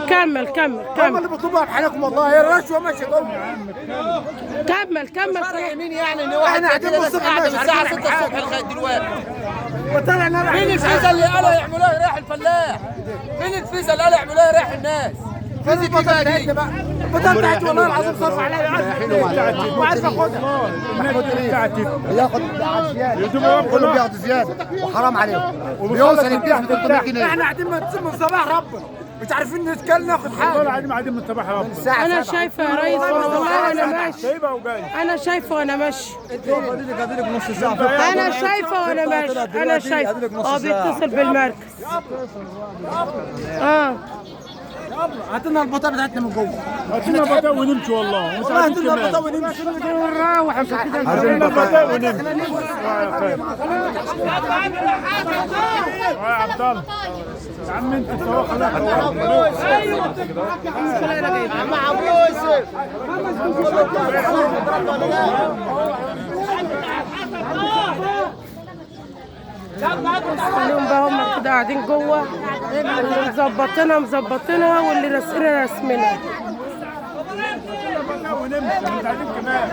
كمل كمل هم كمل اللي بيطلبوها بحالكم والله، هي الرشوه ماشيه جوه. كمل كمل. فرق مين يعني ان واحد احنا قاعدين قاعد بالصبح من ماشي، الساعه عارفين 6 الصبح لغايه دلوقتي. وطلع نار مين الفيزا اللي قالوا يعملوها يريح الفلاح؟ مين الفيزا اللي قالوا يعملوها يريح الناس؟ فيزا ايه بقى دي؟ البطاطا بتاعتي والله العظيم صرف عليا وعايز اخدها. بياخد زياده، كله بياخد زياده وحرام عليهم، بيوصل يبيع ب 300 جنيه. احنا قاعدين من صباح ربنا مش عارفين نتكلم ناخد حاجه. قاعدين من صباح ربنا. انا شايفه يا ريس والله وانا ماشي. انا شايفه وانا ماشي. انا شايفه وانا ماشي. انا شايفه بيتصل بالمركز. هات لنا البطاطا بتاعتنا من جوه. هات لنا بطاطا ونمشي والله. والله هات لنا البطاطا ونمشي ونروح مش كده. عايزين بطاطا ونمشي. يا عبد الله يا عم انت مع ابو يوسف اليوم بقى هم كده قاعدين جوه، اللي مظبطينها مظبطينها واللي راسمينها راسمينها. ونمشي مش عايزين كمان.